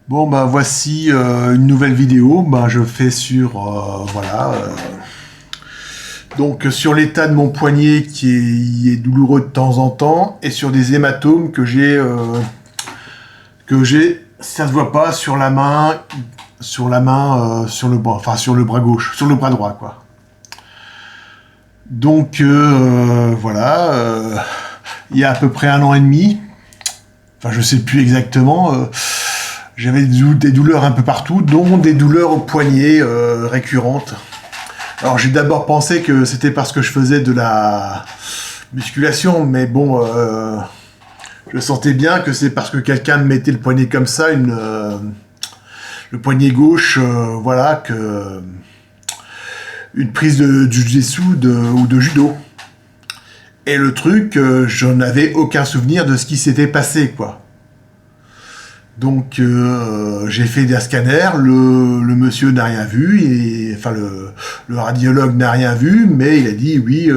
Bon, bah voici une nouvelle vidéo. Bah, je fais sur voilà. Donc sur l'état de mon poignet qui est douloureux de temps en temps et sur des hématomes que j'ai. Ça se voit pas sur la main, sur le bras, enfin sur le bras gauche, sur le bras droit quoi. Donc voilà. Il y a à peu près 1 an et demi. Enfin, je sais plus exactement. J'avais des douleurs un peu partout, dont des douleurs au poignet récurrentes. Alors j'ai d'abord pensé que c'était parce que je faisais de la musculation, mais bon, je sentais bien que c'est parce que quelqu'un me mettait le poignet comme ça, le poignet gauche, voilà, que une prise de jiu-jitsu ou de judo. Et le truc, je n'avais aucun souvenir de ce qui s'était passé, quoi. Donc j'ai fait des scanners, le monsieur n'a rien vu, enfin le radiologue n'a rien vu, mais il a dit oui,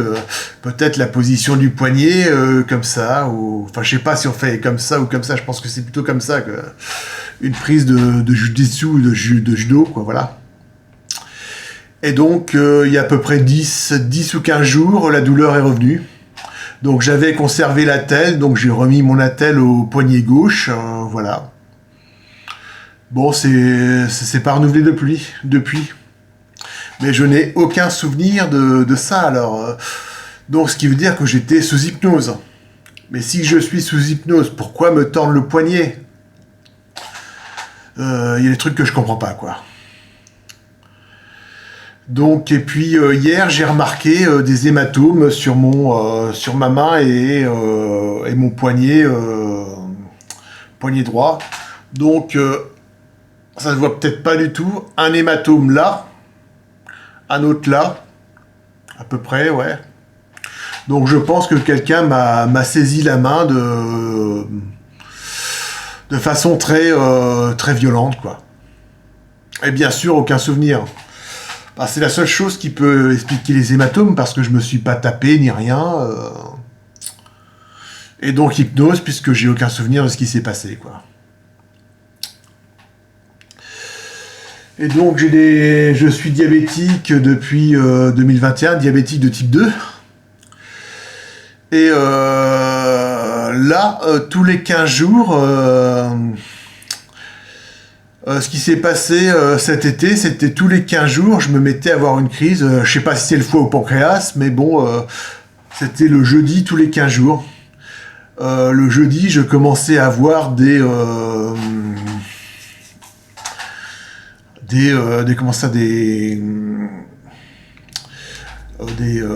peut-être la position du poignet comme ça, ou enfin je sais pas si on fait comme ça ou comme ça, je pense que c'est plutôt comme ça que une prise de jiu-jitsu ou de judo, quoi, voilà. Et donc il y a à peu près 10 ou 15 jours, la douleur est revenue. Donc j'avais conservé l'attelle, donc j'ai remis mon attelle au poignet gauche, voilà. Bon, c'est pas renouvelé depuis. Mais je n'ai aucun souvenir de ça, alors. Donc, ce qui veut dire que j'étais sous hypnose. Mais si je suis sous hypnose, pourquoi me tordre le poignet? Il y a des trucs que je comprends pas, quoi. Donc, et puis, hier, j'ai remarqué des hématomes sur ma main et mon poignet droit. Donc, ça se voit peut-être pas du tout. Un hématome là, un autre là, à peu près, ouais. Donc je pense que quelqu'un m'a saisi la main de façon très violente, quoi. Et bien sûr, aucun souvenir. Bah, c'est la seule chose qui peut expliquer les hématomes, parce que je me suis pas tapé ni rien. Et donc hypnose, puisque j'ai aucun souvenir de ce qui s'est passé, quoi. Et donc je suis diabétique depuis 2021, diabétique de type 2. Et là, tous les 15 jours, ce qui s'est passé cet été, c'était tous les 15 jours, je me mettais à avoir une crise. Je sais pas si c'est le foie ou le pancréas, mais bon, c'était le jeudi tous les 15 jours. Le jeudi, je commençais à avoir des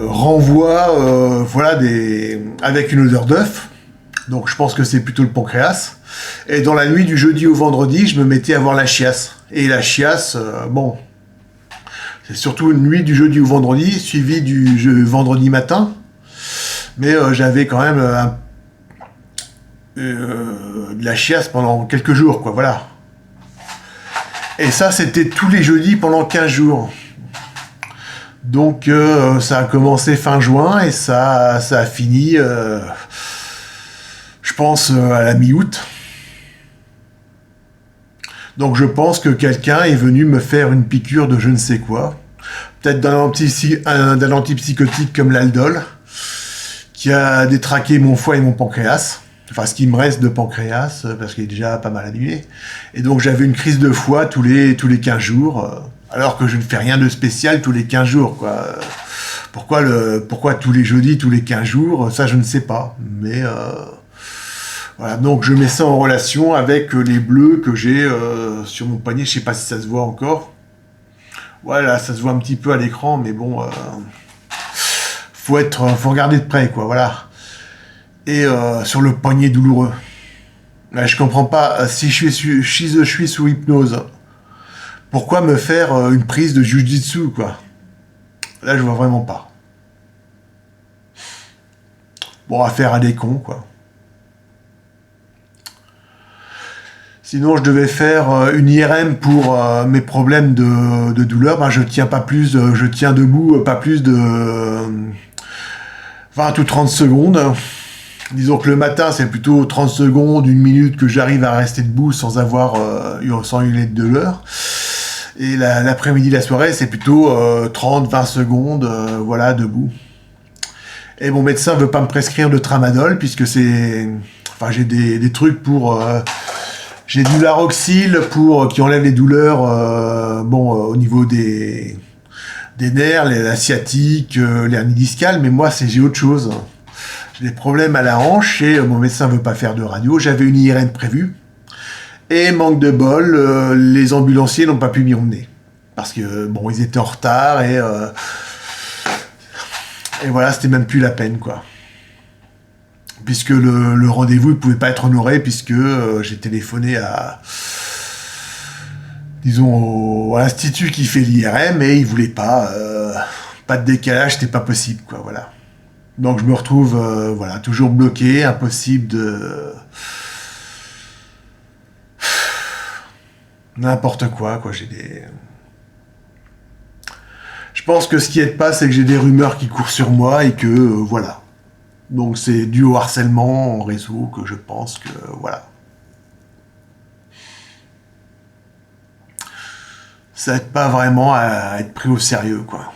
renvois, voilà, avec une odeur d'œuf. Donc je pense que c'est plutôt le pancréas. Et dans la nuit du jeudi au vendredi, je me mettais à avoir la chiasse. Et la chiasse, bon, c'est surtout une nuit du jeudi au vendredi, suivi du vendredi matin. Mais j'avais quand même de la chiasse pendant quelques jours, quoi, voilà. Et ça, c'était tous les jeudis pendant 15 jours. Donc, ça a commencé fin juin et ça a fini, je pense, à la mi-août. Donc, je pense que quelqu'un est venu me faire une piqûre de je ne sais quoi. Peut-être d'un antipsychotique comme l'Aldol, qui a détraqué mon foie et mon pancréas. Enfin, ce qui me reste de pancréas, parce qu'il est déjà pas mal abîmé. Et donc, j'avais une crise de foie tous les 15 jours, alors que je ne fais rien de spécial tous les 15 jours, quoi. Pourquoi tous les jeudis, tous les 15 jours, ça, je ne sais pas. Mais, voilà. Donc, je mets ça en relation avec les bleus que j'ai sur mon poignet. Je sais pas si ça se voit encore. Voilà, ça se voit un petit peu à l'écran, mais bon, faut regarder de près, quoi, voilà. Et sur le poignet douloureux. Là, je comprends pas, si je suis sous hypnose, pourquoi me faire une prise de jiu-jitsu, quoi? Là, je vois vraiment pas. Bon, affaire à des cons, quoi. Sinon, je devais faire une IRM pour mes problèmes de douleur. Ben, je tiens debout pas plus de 20 ou 30 secondes. Disons que le matin, c'est plutôt 30 secondes, 1 minute que j'arrive à rester debout sans avoir sans hurler de l'heure. Et l'après-midi, la soirée, c'est plutôt 30, 20 secondes, voilà, debout. Et mon médecin veut pas me prescrire de tramadol puisque c'est... Enfin, j'ai des trucs pour... j'ai du Laroxyl qui enlève les douleurs au niveau des nerfs, la sciatique, l'hernie discale, mais moi, j'ai autre chose. J'ai des problèmes à la hanche et mon médecin veut pas faire de radio. J'avais une IRM prévue. Et manque de bol, les ambulanciers n'ont pas pu m'y emmener. Parce que, bon, ils étaient en retard et voilà, c'était même plus la peine, quoi. Puisque le rendez-vous ne pouvait pas être honoré, puisque j'ai téléphoné à l'institut qui fait l'IRM et ils voulaient pas de décalage, c'était pas possible, quoi, voilà. Donc je me retrouve, toujours bloqué, impossible de... N'importe quoi, j'ai des... Je pense que ce qui aide pas, c'est que j'ai des rumeurs qui courent sur moi et que, voilà. Donc c'est dû au harcèlement en réseau que je pense que, voilà. Ça aide pas vraiment à être pris au sérieux, quoi.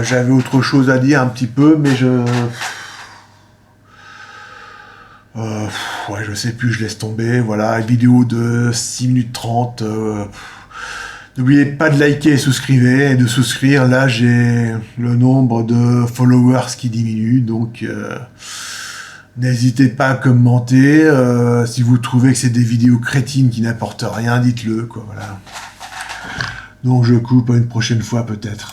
J'avais autre chose à dire un petit peu, mais je sais plus, je laisse tomber. Voilà, vidéo de 6 minutes 30. N'oubliez pas de liker et souscrivez, et de souscrire. Là, j'ai le nombre de followers qui diminue, donc n'hésitez pas à commenter. Si vous trouvez que c'est des vidéos crétines qui n'apportent rien, dites-le, quoi, voilà. Donc je coupe à une prochaine fois peut-être.